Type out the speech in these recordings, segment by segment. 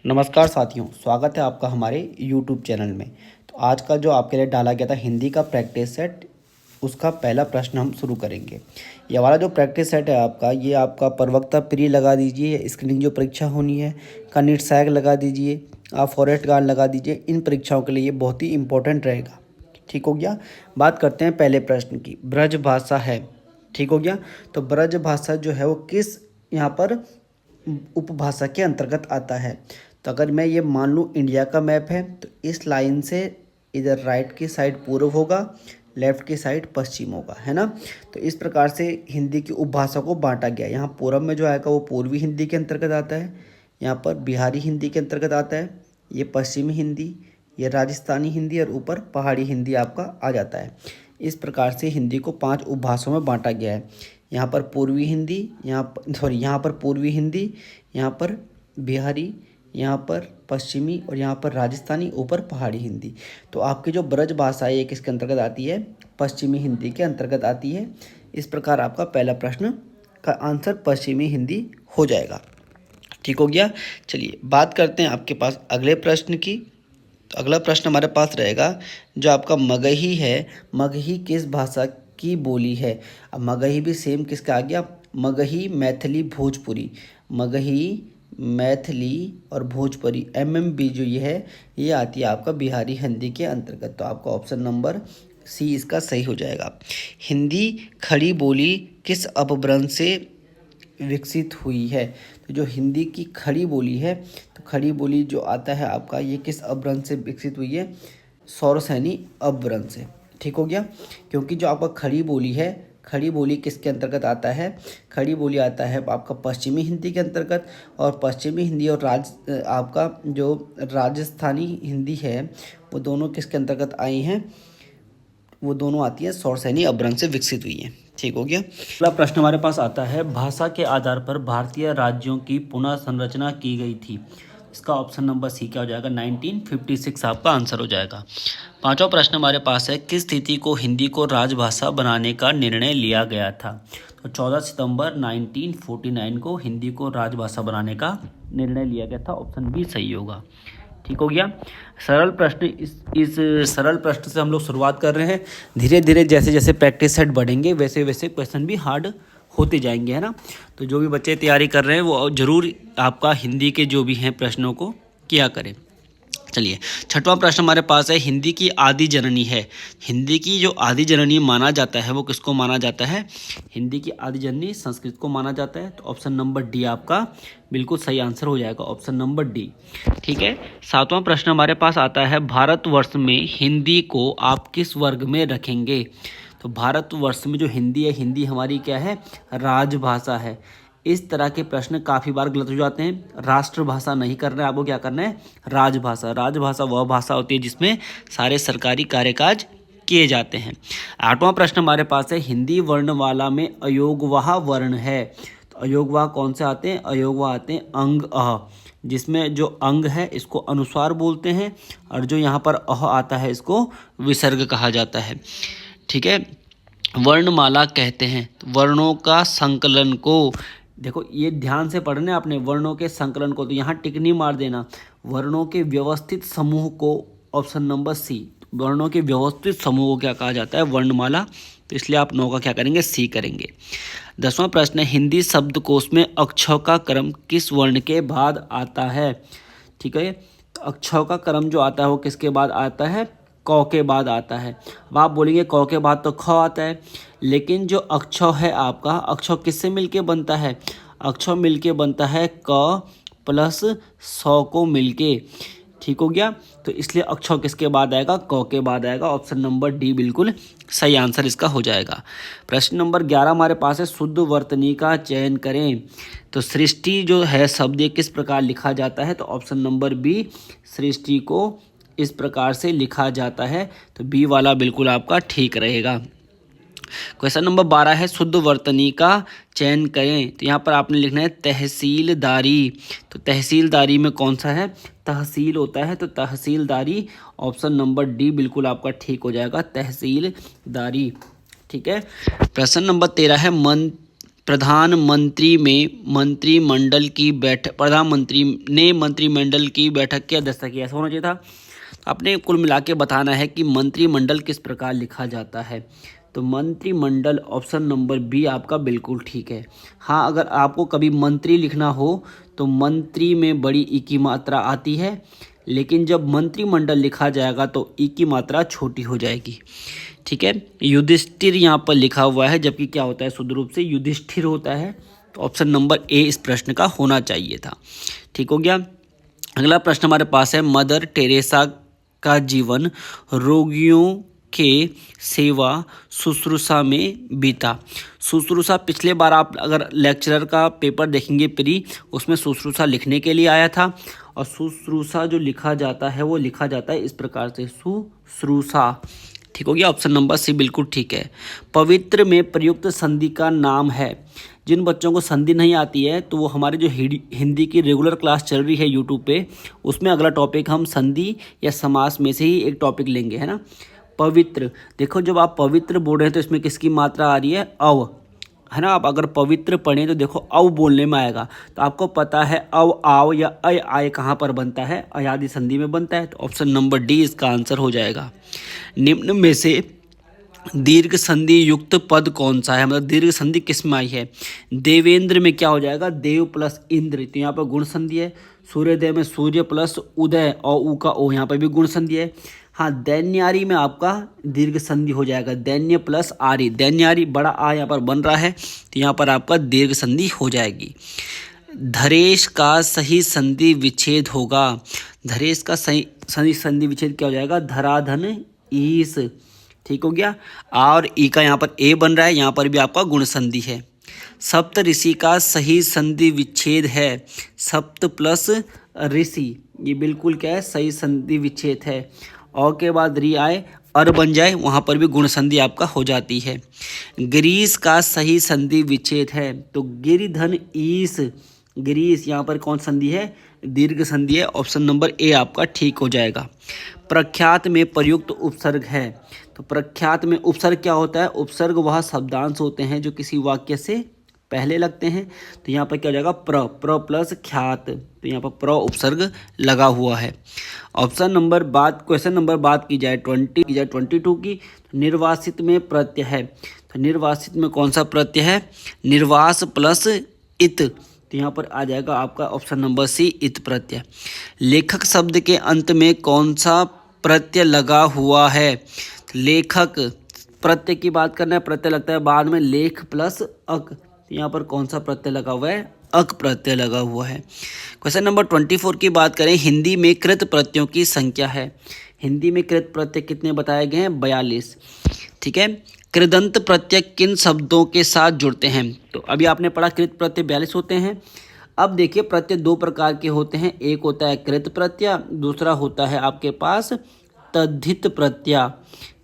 नमस्कार साथियों, स्वागत है आपका हमारे YouTube चैनल में। तो आज का जो आपके लिए डाला गया था हिंदी का प्रैक्टिस सेट, उसका पहला प्रश्न हम शुरू करेंगे। ये वाला जो प्रैक्टिस सेट है आपका, ये आपका प्रवक्ता प्री लगा दीजिए, स्क्रीनिंग जो परीक्षा होनी है का नीट सैग लगा दीजिए, आप फॉरेस्ट गार्ड लगा दीजिए। इन परीक्षाओं के लिए ये बहुत ही इंपॉर्टेंट रहेगा। ठीक हो गया। बात करते हैं पहले प्रश्न की। ब्रज भाषा है, ठीक हो गया। तो ब्रज भाषा जो है वो किस यहाँ पर उपभाषा के अंतर्गत आता है। तो अगर मैं ये मान लूँ इंडिया का मैप है, तो इस लाइन से इधर राइट की साइड पूर्व होगा, लेफ्ट की साइड पश्चिम होगा, है ना। तो इस प्रकार से हिंदी की उपभाषा को बांटा गया। यहाँ पूर्व में जो आएगा वो पूर्वी हिंदी के अंतर्गत आता है, यहाँ पर बिहारी हिंदी के अंतर्गत आता है, ये पश्चिमी हिंदी, ये राजस्थानी हिंदी और ऊपर पहाड़ी हिंदी आपका आ जाता है। इस प्रकार से हिंदी को 5 उपभाषाओं में बांटा गया है। यहाँ पर पूर्वी हिंदी, यहाँ पर पूर्वी हिंदी, यहाँ पर बिहारी, यहाँ पर पश्चिमी और यहाँ पर राजस्थानी, ऊपर पहाड़ी हिंदी। तो आपकी जो ब्रज भाषा है ये किसके अंतर्गत आती है? पश्चिमी हिंदी के अंतर्गत आती है। इस प्रकार आपका पहला प्रश्न का आंसर पश्चिमी हिंदी हो जाएगा। ठीक हो गया। चलिए बात करते हैं आपके पास अगले प्रश्न की। तो अगला प्रश्न हमारे पास रहेगा जो आपका मगही है, मगही किस भाषा की बोली है? अब मगही भी सेम किसका आ गया? मगही, मैथिली, भोजपुरी। मगही, मैथिली और भोजपुरी, MMB जो ये आती है आपका बिहारी हिंदी के अंतर्गत। तो आपका ऑप्शन नंबर सी इसका सही हो जाएगा। हिंदी खड़ी बोली किस अपभ्रंश से विकसित हुई है? तो जो हिंदी की खड़ी बोली है, तो खड़ी बोली जो आता है आपका ये किस अपभ्रंश से विकसित हुई है? सौरसेनी अपभ्रंश से। ठीक हो गया। क्योंकि जो आपका खड़ी बोली है, खड़ी बोली किसके अंतर्गत आता है? खड़ी बोली आता है आपका पश्चिमी हिंदी के अंतर्गत। और पश्चिमी हिंदी और आपका जो राजस्थानी हिंदी है वो दोनों किसके अंतर्गत आई हैं? वो दोनों आती है सौरसेनी अपभ्रंश से विकसित हुई है। ठीक हो गया। अगला प्रश्न हमारे पास आता है, भाषा के आधार पर भारतीय राज्यों की पुनः संरचना की गई थी। इसका ऑप्शन नंबर सी क्या हो जाएगा? 1956 आपका आंसर हो जाएगा। पांचवा प्रश्न हमारे पास है, किस तिथि को हिंदी को राजभाषा बनाने का निर्णय लिया गया था? तो 14 सितंबर 1949 को हिंदी को राजभाषा बनाने का निर्णय लिया गया था। ऑप्शन बी सही होगा। ठीक हो गया। सरल प्रश्न, इस सरल प्रश्न से हम लोग शुरुआत कर रहे हैं। धीरे धीरे जैसे जैसे प्रैक्टिस सेट बढ़ेंगे वैसे वैसे क्वेश्चन भी हार्ड होते जाएंगे, है ना। तो जो भी बच्चे तैयारी कर रहे हैं वो जरूर आपका हिंदी के जो भी हैं प्रश्नों को किया करें। चलिए छठवां प्रश्न हमारे पास है, हिंदी की आदि जननी है। हिंदी की जो आदि जननी माना जाता है वो किसको माना जाता है? हिंदी की आदि जननी संस्कृत को माना जाता है। तो ऑप्शन नंबर डी आपका बिल्कुल सही आंसर हो जाएगा, ऑप्शन नंबर डी। ठीक है। सातवां प्रश्न हमारे पास आता है, भारतवर्ष में हिंदी को आप किस वर्ग में रखेंगे? तो भारतवर्ष में जो हिंदी है, हिंदी हमारी क्या है? राजभाषा है। इस तरह के प्रश्न काफ़ी बार गलत हो जाते हैं। राष्ट्रभाषा नहीं करना है, आपको क्या करना है? राजभाषा। राजभाषा वह भाषा होती है जिसमें सारे सरकारी कार्यकाज किए जाते हैं। आठवां प्रश्न हमारे पास है, हिंदी वर्णमाला में अयोगवाह वर्ण है। तो अयोगवाह कौन से आते हैं? अयोगवाह आते हैं अंग अह, जिसमें जो अंग है इसको अनुस्वार बोलते हैं और जो यहाँ पर अह आता है इसको विसर्ग कहा जाता है। ठीक है। वर्णमाला कहते हैं वर्णों का संकलन को। देखो ये ध्यान से पढ़ना आपने, वर्णों के संकलन को। तो यहाँ टिक नहीं मार देना। वर्णों के व्यवस्थित समूह को, ऑप्शन नंबर सी। वर्णों के व्यवस्थित समूह को क्या कहा जाता है? वर्णमाला। तो इसलिए आप 9 का क्या करेंगे? सी करेंगे। 10वां प्रश्न है, हिंदी शब्दकोश में अक्षर का क्रम किस वर्ण के बाद आता है? ठीक है। अक्षर का क्रम जो आता है वो किसके बाद आता है? क के बाद आता है। अब आप बोलेंगे क के बाद तो ख आता है, लेकिन जो अक्षर है आपका, अक्षर किससे मिलके बनता है? अक्षर मिलके बनता है क प्लस 100 को मिलके। ठीक हो गया। तो इसलिए अक्षर किसके बाद आएगा? क के बाद आएगा। ऑप्शन नंबर डी बिल्कुल सही आंसर इसका हो जाएगा। प्रश्न नंबर 11 हमारे पास है, शुद्ध वर्तनी का चयन करें। तो सृष्टि जो है शब्द ये किस प्रकार लिखा जाता है? तो ऑप्शन नंबर बी, सृष्टि को इस प्रकार से लिखा जाता है। तो बी वाला बिल्कुल आपका ठीक रहेगा। क्वेश्चन नंबर 12 है, शुद्ध वर्तनी का चयन करें। तो यहाँ पर आपने लिखना है तहसीलदारी। तो तहसीलदारी में कौन सा है? तहसील होता है। तो तहसीलदारी, ऑप्शन नंबर डी बिल्कुल आपका ठीक हो जाएगा, तहसीलदारी। ठीक है। प्रश्न नंबर 13 है, प्रधानमंत्री ने मंत्रिमंडल की बैठक की अध्यक्षता की, ऐसा होना चाहिए था। आपने कुल मिला के बताना है कि मंत्रिमंडल किस प्रकार लिखा जाता है। तो मंत्रिमंडल ऑप्शन नंबर बी आपका बिल्कुल ठीक है। हाँ, अगर आपको कभी मंत्री लिखना हो तो मंत्री में बड़ी ई की मात्रा आती है, लेकिन जब मंत्रिमंडल लिखा जाएगा तो ई की मात्रा छोटी हो जाएगी। ठीक है, युधिष्ठिर यहाँ पर लिखा हुआ है, जबकि क्या होता है शुद्ध रूप से युधिष्ठिर होता है। तो ऑप्शन नंबर ए इस प्रश्न का होना चाहिए था। ठीक हो गया। अगला प्रश्न हमारे पास है, मदर टेरेसा का जीवन रोगियों के सेवा शुश्रूषा में बीता। शुश्रूषा पिछले बार आप अगर लेक्चरर का पेपर देखेंगे प्री, उसमें शुश्रूषा लिखने के लिए आया था, और शुश्रूषा जो लिखा जाता है वो लिखा जाता है इस प्रकार से, शुश्रूषा। ठीक हो गया, ऑप्शन नंबर सी बिल्कुल ठीक है। पवित्र में प्रयुक्त संधि का नाम है। जिन बच्चों को संधि नहीं आती है तो वो हमारे जो हिंदी की रेगुलर क्लास चल रही है यूट्यूब पे, उसमें अगला टॉपिक हम संधि या समास में से ही एक टॉपिक लेंगे, है ना। पवित्र, देखो जब आप पवित्र बोल रहे हैं तो इसमें किसकी मात्रा आ रही है, अव, है ना। आप अगर पवित्र पढ़ें तो देखो अव बोलने में आएगा, तो आपको पता है अव आव या अय आय कहाँ पर बनता है, अयादि संधि में बनता है। तो ऑप्शन नंबर डी इसका आंसर हो जाएगा। निम्न में से दीर्घ संधि युक्त पद कौन सा है, मतलब दीर्घ संधि किस में आई है। देवेंद्र में क्या हो जाएगा, देव प्लस इंद्र, तो यहाँ पर गुण संधि है। सूर्योदय में सूर्य प्लस उदय और ऊ का ओ, यहाँ पर भी गुण संधि है। हाँ, दैन्यारी में आपका दीर्घ संधि हो जाएगा, दैन्य प्लस आरी, दैन्यारी बड़ा आ यहाँ पर बन रहा है, तो यहाँ पर आपका दीर्घ संधि हो जाएगी। धरेश का सही संधि विच्छेद होगा। धरेश का सही संधि विच्छेद क्या हो जाएगा, धराधन ईस। ठीक हो गया। और ई का यहाँ पर ए बन रहा है, यहाँ पर भी आपका गुण संधि है। सप्त ऋषि का सही संधि विच्छेद है, सप्त प्लस ऋषि, ये बिल्कुल क्या है, सही संधि विच्छेद है। और के बाद री आए अर बन जाए, वहाँ पर भी गुण संधि आपका हो जाती है। ग्रीस का सही संधि विच्छेद है, तो गिरिधन ईस, ग्रीस यहाँ पर कौन संधि है, दीर्घ संधि है। ऑप्शन नंबर ए आपका ठीक हो जाएगा। प्रख्यात में प्रयुक्त उपसर्ग है, तो प्रख्यात में उपसर्ग क्या होता है, उपसर्ग वह शब्दांश होते हैं जो किसी वाक्य से पहले लगते हैं। तो यहाँ पर क्या हो जाएगा, प्र प्लस ख्यात, तो यहाँ पर प्र उपसर्ग लगा हुआ है। क्वेश्चन नंबर बात की जाए 22 की, तो निर्वासित में प्रत्यय है, तो निर्वासित में कौन सा प्रत्यय है, निर्वास प्लस इत, तो यहाँ पर आ जाएगा आपका ऑप्शन नंबर सी, इत प्रत्यय। लेखक शब्द के अंत में कौन सा प्रत्यय लगा हुआ है, लेखक प्रत्यय की बात करना है, प्रत्यय लगता है बाद में, लेख प्लस अक, तो यहाँ पर कौन सा प्रत्यय लगा हुआ है, अक प्रत्यय लगा हुआ है। क्वेश्चन नंबर 24 की बात करें, हिंदी में कृत प्रत्ययों की संख्या है। हिंदी में कृत प्रत्यय कितने बताए गए हैं, 42। ठीक है। कृदंत प्रत्यय किन शब्दों के साथ जुड़ते हैं, तो अभी आपने पढ़ा कृत प्रत्यय 42 होते हैं। अब देखिए प्रत्यय दो प्रकार के होते हैं, एक होता है कृत प्रत्यय, दूसरा होता है आपके पास तद्धित प्रत्यय।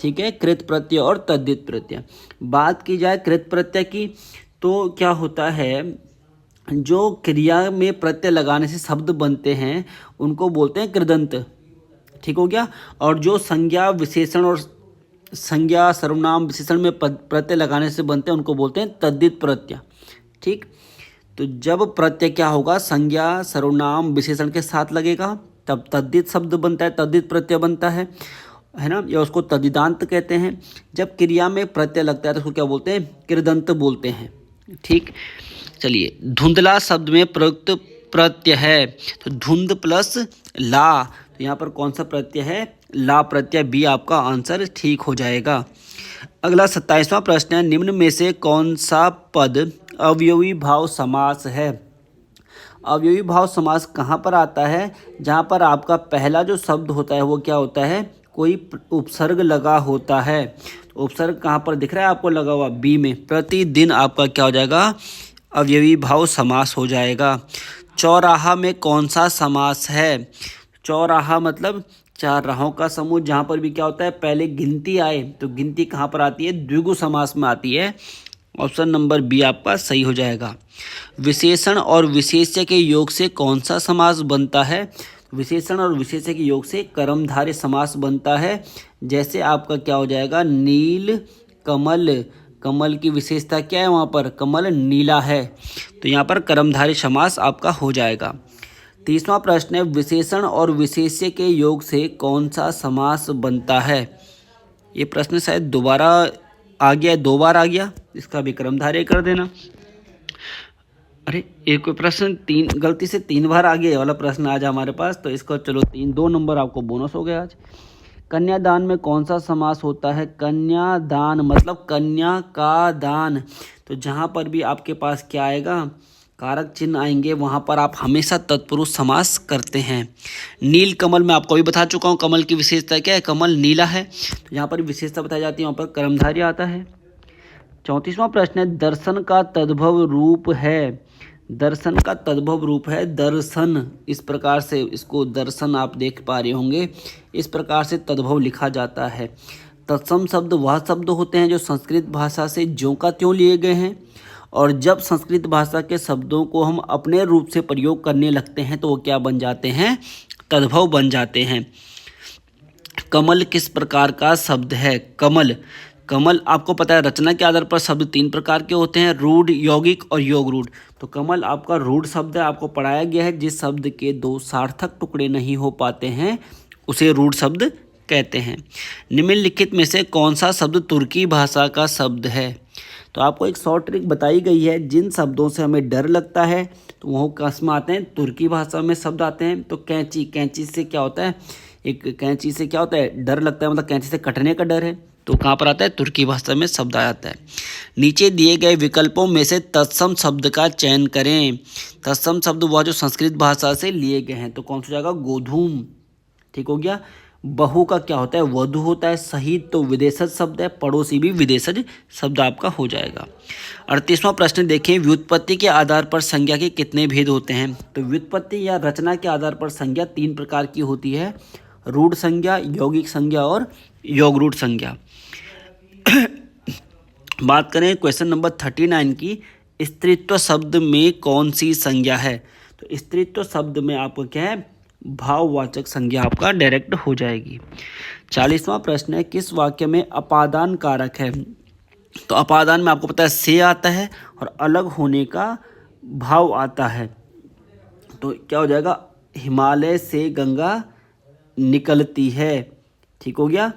ठीक है, कृत प्रत्यय और तद्धित प्रत्यय। बात की जाए कृत प्रत्यय की, तो क्या होता है, जो क्रिया में प्रत्यय लगाने से शब्द बनते हैं उनको बोलते हैं कृदंत। ठीक हो गया। और जो संज्ञा विशेषण और संज्ञा सर्वनाम विशेषण में प्रत्यय लगाने से बनते हैं उनको बोलते हैं तद्धित प्रत्यय। ठीक, तो जब प्रत्यय क्या होगा, संज्ञा सर्वनाम विशेषण के साथ लगेगा तब तद्धित शब्द बनता है, तद्धित प्रत्यय बनता है ना, या उसको तद्धितांत कहते हैं। जब क्रिया में प्रत्यय लगता है तो उसको क्या बोलते हैं, कृदंत बोलते हैं। ठीक, चलिए धुंधला शब्द में प्रयुक्त प्रत्यय है, तो धुंध प्लस ला, तो यहाँ पर कौन सा प्रत्यय है, ला प्रत्यय, बी आपका आंसर ठीक हो जाएगा। अगला 27वां प्रश्न है, निम्न में से कौन सा पद अवयवी भाव समास है। अवयवी भाव समास कहाँ पर आता है, जहाँ पर आपका पहला जो शब्द होता है वो क्या होता है, कोई उपसर्ग लगा होता है। तो उपसर्ग कहाँ पर दिख रहा है आपको लगा हुआ, बी में। प्रतिदिन आपका क्या हो जाएगा, अवयवी भाव समास हो जाएगा। चौराहा में कौन सा समास है, चौराहा मतलब चार राहों का समूह, जहाँ पर भी क्या होता है पहले गिनती आए, तो गिनती कहाँ पर आती है, द्विगु समास में आती है। ऑप्शन नंबर बी आपका सही हो जाएगा। विशेषण और विशेष्य के योग से कौन सा समास बनता है, विशेषण और विशेष्य के योग से कर्मधारय समास बनता है। जैसे आपका क्या हो जाएगा, नील कमल कमल की विशेषता क्या है, वहाँ पर कमल नीला है, तो यहाँ पर कर्मधारय समास आपका हो जाएगा। 30वां प्रश्न है, विशेषण और विशेष्य के योग से कौन सा समास बनता है। ये प्रश्न शायद दोबारा आ गया, 2 बार आ गया, इसका भी कर्मधारय कर देना। अरे एक प्रश्न गलती से 3 बार आ गया, ये वाला प्रश्न आज हमारे पास, तो इसको चलो 2 नंबर आपको बोनस हो गया आज। कन्यादान में कौन सा समास होता है। कन्यादान मतलब कन्या का दान, तो जहाँ पर भी आपके पास क्या आएगा, कारक चिन्ह आएंगे, वहाँ पर आप हमेशा तत्पुरुष समास करते हैं। नील कमल मैं आपको भी बता चुका हूँ, कमल की विशेषता क्या है, कमल नीला है, तो जहाँ पर विशेषता बताई जाती है वहाँ पर कर्मधारय आता है। 34वां प्रश्न है, दर्शन का तद्भव रूप है। दर्शन का तद्भव रूप है दर्शन, इस प्रकार से इसको दर्शन आप देख पा रहे होंगे, इस प्रकार से तद्भव लिखा जाता है। तत्सम शब्द वह शब्द होते हैं जो संस्कृत भाषा से ज्यों का त्यों लिए गए हैं, और जब संस्कृत भाषा के शब्दों को हम अपने रूप से प्रयोग करने लगते हैं तो वो क्या बन जाते हैं, तद्भव बन जाते हैं। कमल किस प्रकार का शब्द है। कमल, कमल आपको पता है रचना के आधार पर शब्द 3 प्रकार के होते हैं, रूढ़, यौगिक और योग रूढ़। तो कमल आपका रूढ़ शब्द है, आपको पढ़ाया गया है, जिस शब्द के 2 सार्थक टुकड़े नहीं हो पाते हैं उसे रूढ़ शब्द कहते हैं। निम्नलिखित में से कौन सा शब्द तुर्की भाषा का शब्द है। तो आपको एक शॉर्ट ट्रिक बताई गई है, जिन शब्दों से हमें डर लगता है तो वो किस में आते हैं, तुर्की भाषा में शब्द आते हैं। तो कैंची, कैंची से क्या होता है, एक कैंची से क्या होता है, डर लगता है, मतलब कैंची से कटने का डर है, तो कहाँ पर आता है, तुर्की भाषा में शब्द आ जाता है। नीचे दिए गए विकल्पों में से तत्सम शब्द का चयन करें। तत्सम शब्द वह जो संस्कृत भाषा से लिए गए हैं, तो कौन सा जाएगा, गोधूम, ठीक हो गया। बहु का क्या होता है, वधु होता है। शहीद तो विदेशज शब्द है, पड़ोसी भी विदेशज शब्द आपका हो जाएगा। 38वां प्रश्न देखें, व्युत्पत्ति के आधार पर संज्ञा के कितने भेद होते हैं। तो व्युत्पत्ति या रचना के आधार पर संज्ञा 3 प्रकार की होती है, रूढ़ संज्ञा, यौगिक संज्ञा और योग रूढ़ संज्ञा। बात करें क्वेश्चन नंबर 39 की, स्त्रीत्व शब्द में कौन सी संज्ञा है। तो स्त्रीत्व शब्द में आपको क्या है, भाववाचक संज्ञा आपका डायरेक्ट हो जाएगी। 40वां प्रश्न है, किस वाक्य में अपादान कारक है। तो अपादान में आपको पता है से आता है और अलग होने का भाव आता है, तो क्या हो जाएगा, हिमालय से गंगा निकलती है, ठीक हो गया।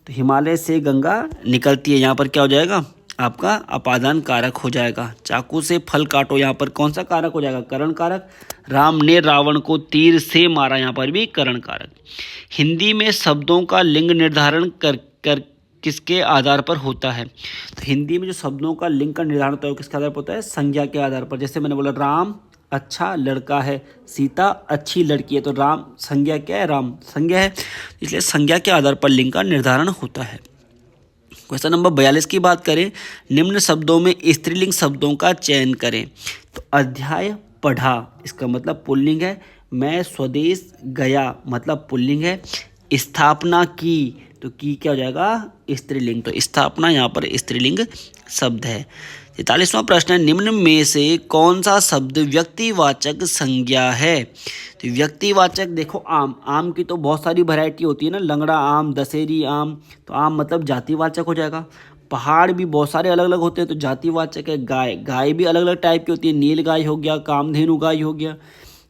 तो हिमालय से गंगा निकलती है, यहाँ पर क्या हो जाएगा, आपका अपादान कारक हो जाएगा। चाकू से फल काटो, यहाँ पर कौन सा कारक हो जाएगा, करण कारक। राम ने रावण को तीर से मारा, यहाँ पर भी करण कारक। हिंदी में शब्दों का लिंग निर्धारण कर किसके आधार पर होता है। तो हिंदी में जो शब्दों का लिंग का निर्धारण होता है किसके आधार पर होता है, संज्ञा के आधार पर। जैसे मैंने बोला राम अच्छा लड़का है, सीता अच्छी लड़की है, तो राम संज्ञा क्या है, राम संज्ञा है, इसलिए संज्ञा के आधार पर लिंग का निर्धारण होता है। क्वेश्चन नंबर 42 की बात करें, निम्न शब्दों में स्त्रीलिंग शब्दों का चयन करें। तो अध्याय पढ़ा, इसका मतलब पुल्लिंग है। मैं स्वदेश गया, मतलब पुल्लिंग है। स्थापना की, तो की क्या हो जाएगा, स्त्रीलिंग, तो स्थापना यहाँ पर स्त्रीलिंग शब्द है। 43वां प्रश्न है, निम्न में से कौन सा शब्द व्यक्तिवाचक संज्ञा है। तो व्यक्तिवाचक देखो, आम, आम की तो बहुत सारी वैरायटी होती है ना, लंगड़ा आम, दशहरी आम, तो आम मतलब जातिवाचक हो जाएगा। पहाड़ भी बहुत सारे अलग अलग होते हैं, तो जातिवाचक है। गाय, गाय भी अलग अलग टाइप की होती है, नील गाय हो गया, कामधेनु गाय हो गया,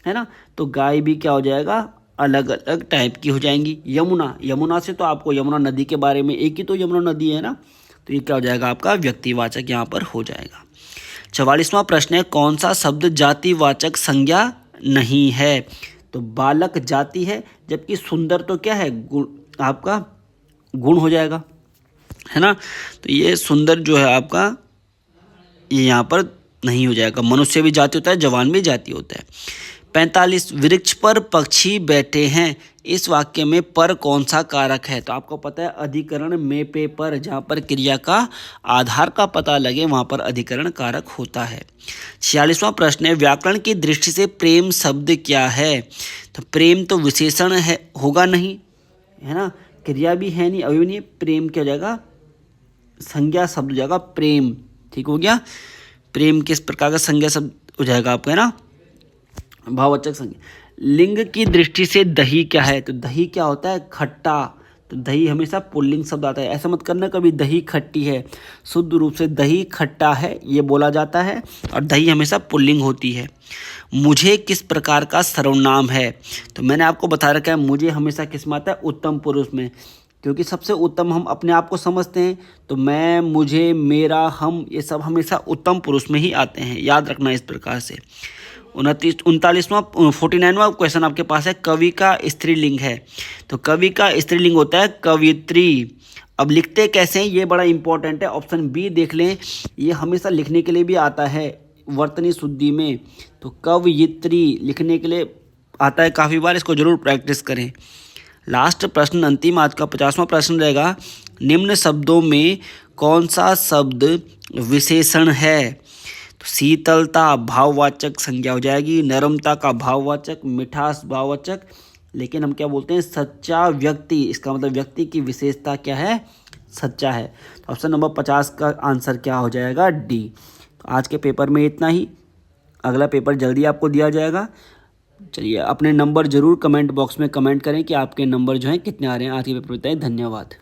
है ना, तो गाय भी क्या हो जाएगा, अलग अलग टाइप की हो जाएंगी। यमुना, यमुना से तो आपको यमुना नदी के बारे में, एक ही तो यमुना नदी है ना, तो ये क्या हो जाएगा, आपका व्यक्तिवाचक यहाँ पर हो जाएगा। 44वां प्रश्न है, कौन सा शब्द जातिवाचक संज्ञा नहीं है। तो बालक जाति है, जबकि सुंदर तो क्या है, गुण, आपका गुण हो जाएगा, है ना, तो ये सुंदर जो है आपका ये यहाँ पर नहीं हो जाएगा। मनुष्य भी जाति होता है, जवान भी जाति होता है। 45, वृक्ष पर पक्षी बैठे हैं, इस वाक्य में पर कौन सा कारक है। तो आपको पता है अधिकरण में पे पर, जहाँ पर क्रिया का आधार का पता लगे वहाँ पर अधिकरण कारक होता है। 46वां प्रश्न है, व्याकरण की दृष्टि से प्रेम शब्द क्या है। तो प्रेम तो विशेषण है, होगा नहीं, है ना, क्रिया भी है नहीं, अभी नहीं, प्रेम क्या हो जाएगा, संज्ञा शब्द हो जाएगा प्रेम, ठीक हो गया। प्रेम किस प्रकार का संज्ञा शब्द हो जाएगा आपका, है ना, भाववाचक संज्ञा। लिंग की दृष्टि से दही क्या है। तो दही क्या होता है, खट्टा, तो दही हमेशा पुल्लिंग शब्द आता है। ऐसा मत करना कभी दही खट्टी है, शुद्ध रूप से दही खट्टा है ये बोला जाता है, और दही हमेशा पुल्लिंग होती है। मुझे किस प्रकार का सर्वनाम है, तो मैंने आपको बता रखा है मुझे हमेशा किस में आता है, उत्तम पुरुष में, क्योंकि सबसे उत्तम हम अपने आप को समझते हैं। तो मैं, मुझे, मेरा, हम, ये सब हमेशा उत्तम पुरुष में ही आते हैं, याद रखना इस प्रकार से। 49वां क्वेश्चन आपके पास है, कवि का स्त्रीलिंग है। तो कवि का स्त्रीलिंग होता है कवियत्री। अब लिखते कैसे हैं ये बड़ा इंपॉर्टेंट है, ऑप्शन बी देख लें, ये हमेशा लिखने के लिए भी आता है वर्तनी शुद्धि में। तो कवयित्री लिखने के लिए आता है काफ़ी बार, इसको जरूर प्रैक्टिस करें। लास्ट प्रश्न, अंतिम आज का 50वां प्रश्न रहेगा, निम्न शब्दों में कौन सा शब्द विशेषण है। तो शीतलता भाववाचक संज्ञा हो जाएगी, नरमता का भाववाचक, मिठास भाववाचक, लेकिन हम क्या बोलते हैं, सच्चा व्यक्ति, इसका मतलब व्यक्ति की विशेषता क्या है, सच्चा है। तो ऑप्शन नंबर 50 का आंसर क्या हो जाएगा, डी। तो आज के पेपर में इतना ही, अगला पेपर जल्दी आपको दिया जाएगा। चलिए, अपने नंबर जरूर कमेंट बॉक्स में कमेंट करें कि आपके नंबर जो हैं कितने आ रहे हैं। आज के पेपर में धन्यवाद।